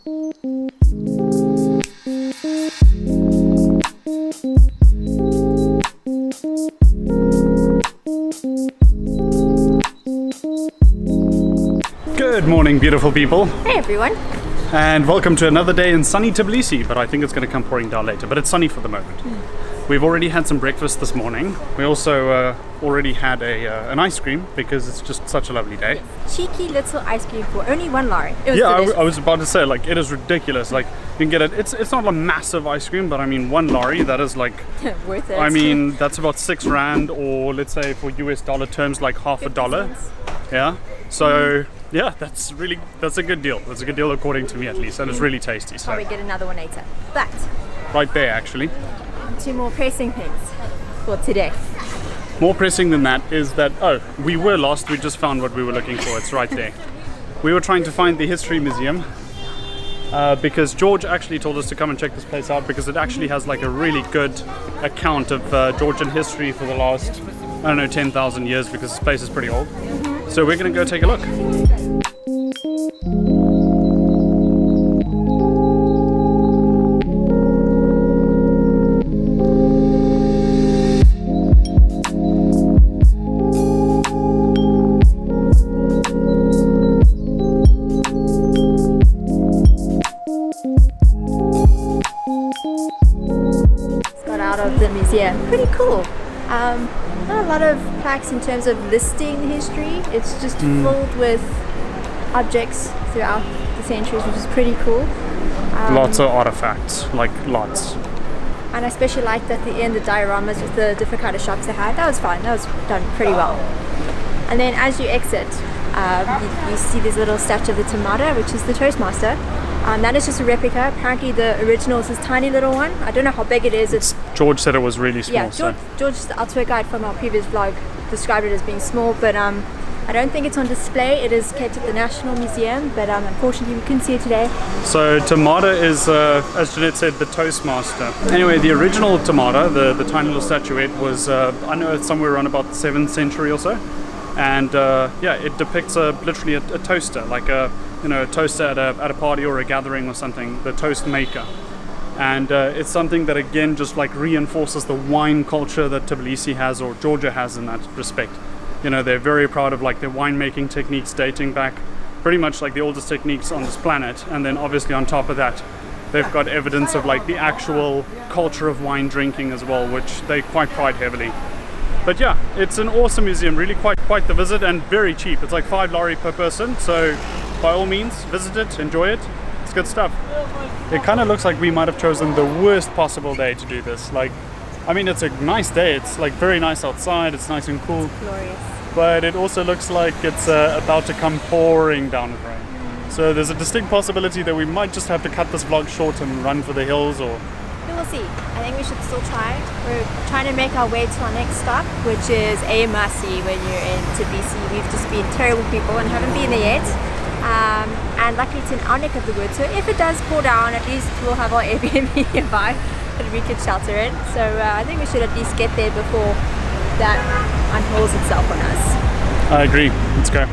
Good morning, beautiful people. Hey everyone. And welcome to another day in sunny Tbilisi, but I think it's going to come pouring down later, but it's sunny for the moment. We've already had some breakfast this morning. We also already had an ice cream because it's just such a lovely day. Cheeky little ice cream for only one lari. It was yeah, delicious. I was about to say, like, it is ridiculous. Like, you can get it, it's not a massive ice cream, but I mean, one lari, that is like, worth it. I mean, that's about 6 Rand, or let's say for US dollar terms, like half a dollar. cents. Yeah, so yeah, that's a good deal. That's a good deal according to me at least, and it's really tasty. So Probably get another one later. But right there, actually. 2 more pressing things for today. More pressing than that is that, oh, we were lost, we just found what we were looking for, it's right there. We were trying to find the history museum because George actually told us to come and check this place out because it actually has like a really good account of Georgian history for the last, I don't know, 10,000 years, because this place is pretty old. So we're gonna go take a look. Yeah, pretty cool. Not a lot of plaques in terms of listing history. It's just filled with objects throughout the centuries, which is pretty cool. Lots of artifacts, like lots. And I especially liked at the end the dioramas with the different kind of shops they had. That was fun. That was done pretty well. And then as you exit, you see this little statue of the Tomato, which is the Toastmaster. That is just a replica. Apparently the original is this tiny little one. I don't know how big it is. George said it was really small. Yeah, George, our tour guide from our previous vlog, described it as being small, but I don't think it's on display. It is kept at the National Museum, but unfortunately we couldn't see it today. So Tomato is, as Jeanette said, the Toastmaster. Anyway, the original Tomato, the tiny little statuette, was unearthed somewhere around about the 7th century or so. And yeah, it depicts literally a toaster, like a toaster at a party or a gathering or something, the toast maker. And it's something that again just like reinforces the wine culture that Tbilisi has, or Georgia has, in that respect. You know, they're very proud of like their winemaking techniques dating back pretty much like the oldest techniques on this planet, and then obviously on top of that they've got evidence of like the actual culture of wine drinking as well, which they quite pride heavily. But yeah, it's an awesome museum, really quite the visit, and very cheap. It's like 5 lari per person, so by all means visit it, enjoy it. It's good stuff. It kind of looks like we might have chosen the worst possible day to do this. Like, I mean, it's a nice day, it's like very nice outside, it's nice and cool. It's glorious. But it also looks like it's about to come pouring down with rain. So there's a distinct possibility that we might just have to cut this vlog short and run for the hills, or... We'll see. I think we should still try. We're trying to make our way to our next stop, which is Amasi when you're in Tbilisi. We've just been terrible people and haven't been there yet. And luckily it's in our neck of the woods, so if it does pour down, at least we'll have our Airbnb nearby and we can shelter it. So I think we should at least get there before that unrolls itself on us. I agree. Let's go.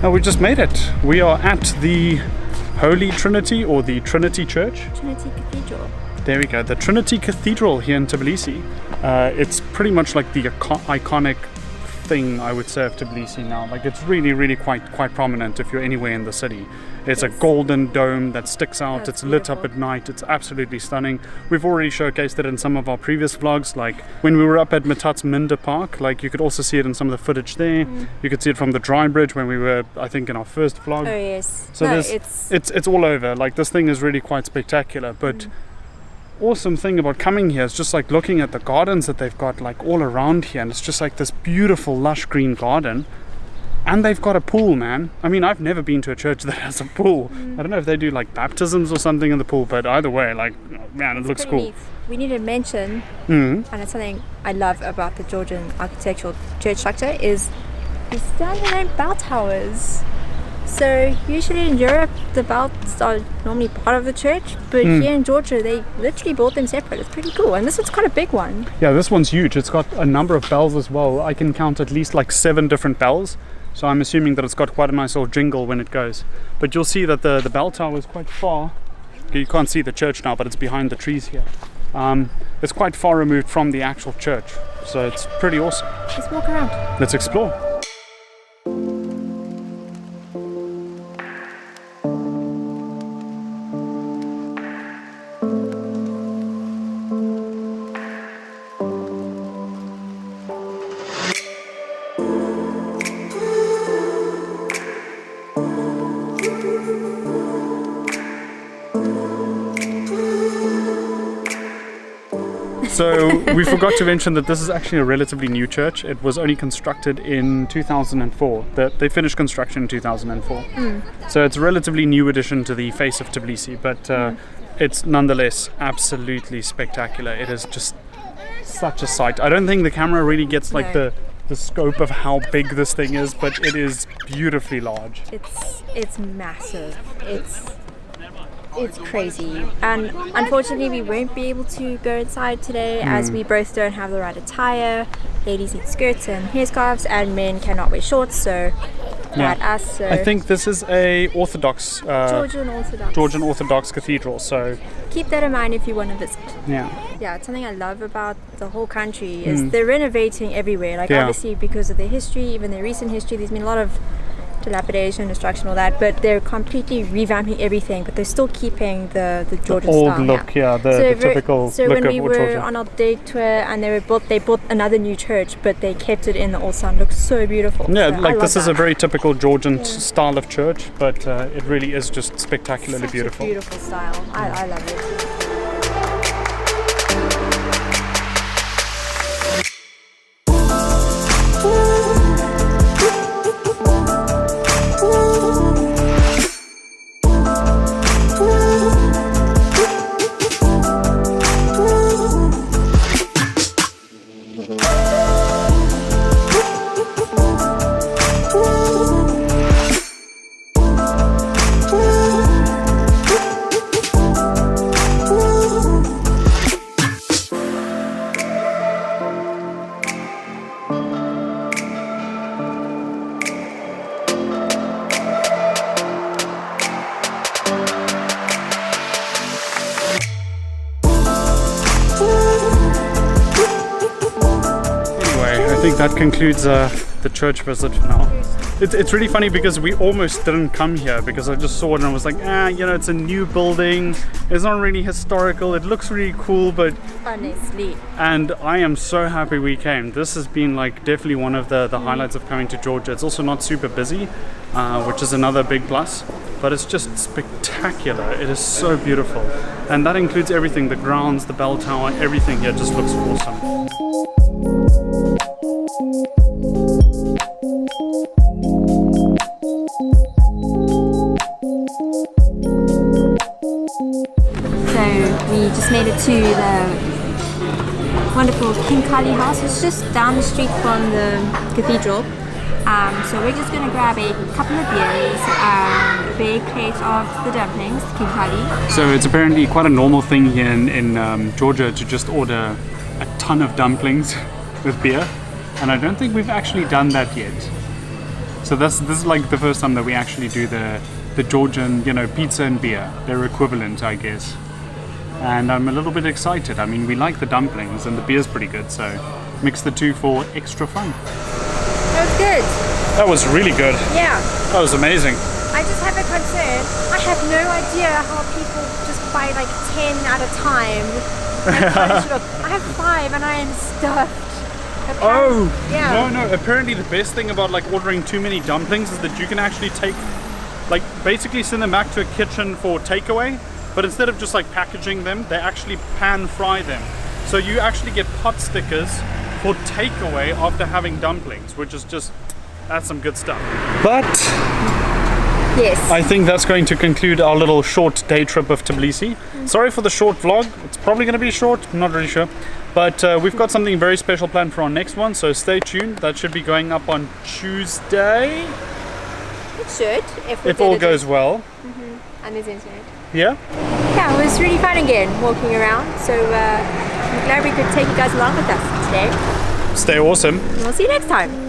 Now we just made it. We are at the Holy Trinity, or the Trinity Church. Trinity Cathedral. There we go, the Trinity Cathedral here in Tbilisi. It's pretty much like the iconic thing, I would say, of Tbilisi now. Like, it's really quite prominent if you're anywhere in the city. It's a golden dome that sticks out. That's it's lit beautiful. up at night. It's absolutely stunning. We've already showcased it in some of our previous vlogs, like when we were up at Matats Minder Park. Like, you could also see it in some of the footage there. You could see it from the dry bridge when we were, I think, in our first vlog. Oh yes. So no, it's all over. Like, this thing is really quite spectacular, but awesome thing about coming here is just like looking at the gardens that they've got like all around here, and it's just like this beautiful lush green garden. And they've got a pool, man. I mean, I've never been to a church that has a pool. I don't know if they do like baptisms or something in the pool, but either way, like, man, it looks cool. Neat. We need to mention, and it's something I love about the Georgian architectural church structure, is the standalone bell towers. So usually in Europe, the bells are normally part of the church, but here in Georgia, they literally built them separate. It's pretty cool, and this one's quite a big one. Yeah, this one's huge. It's got a number of bells as well. I can count at least like 7 different bells. So I'm assuming that it's got quite a nice old jingle when it goes. But you'll see that the bell tower is quite far. You can't see the church now, but it's behind the trees here. It's quite far removed from the actual church. So it's pretty awesome. Let's walk around. Let's explore. So we forgot to mention that this is actually a relatively new church. It was only constructed in 2004. They finished construction in 2004. So it's a relatively new addition to the face of Tbilisi, but it's nonetheless absolutely spectacular. It is just such a sight. I don't think the camera really gets like the scope of how big this thing is, but it is beautifully large. It's massive. It's crazy, and unfortunately we won't be able to go inside today as we both don't have the right attire. Ladies need skirts and hairscarves, and men cannot wear shorts, so not us. So I think this is a Orthodox Georgian Orthodox cathedral, so keep that in mind if you want to visit. Yeah, it's something I love about the whole country is they're renovating everywhere, like obviously because of their history, even their recent history, there's been a lot of dilapidation, destruction, all that, but they're completely revamping everything, but they're still keeping the Georgian old style. Look, the typical so look when of we were Georgia. on our day tour and they built another new church, but they kept it in the old style. It looks so beautiful. Yeah, so like this is a very typical Georgian style of church, but it really is just spectacularly Such beautiful. A beautiful style. I love it. That concludes the church visit for now. It's really funny because we almost didn't come here because I just saw it and I was like, it's a new building. It's not really historical. It looks really cool, but honestly. And I am so happy we came. This has been like definitely one of the highlights of coming to Georgia. It's also not super busy, which is another big plus. But it's just spectacular. It is so beautiful. And that includes everything, the grounds, the bell tower, everything here just looks awesome. We just made it to the wonderful King Kali house. It's just down the street from the cathedral. So we're just going to grab a couple of beers, a big plate of the dumplings, King Kali. So it's apparently quite a normal thing here in Georgia to just order a ton of dumplings with beer. And I don't think we've actually done that yet. So this is like the first time that we actually do the Georgian, pizza and beer. Their equivalent, I guess. And I'm a little bit excited. I mean, we like the dumplings and the beer's pretty good, so mix the two for extra fun. That was good. That was really good. Yeah. That was amazing. I just have a concern. I have no idea how people just buy like 10 at a time. I have 5 and I am stuffed. Oh, yeah. No, apparently the best thing about like ordering too many dumplings is that you can actually basically send them back to a kitchen for takeaway, but instead of just like packaging them, they actually pan fry them. So you actually get pot stickers for takeaway after having dumplings, which is just, that's some good stuff. But Yes. I think that's going to conclude our little short day trip of Tbilisi. Sorry for the short vlog. It's probably going to be short. I'm not really sure. But we've got something very special planned for our next one, so stay tuned. That should be going up on Tuesday. It should, if all goes well. And there's internet. Yeah? Yeah, it was really fun again walking around. So I'm glad we could take you guys along with us today. Stay awesome. And we'll see you next time.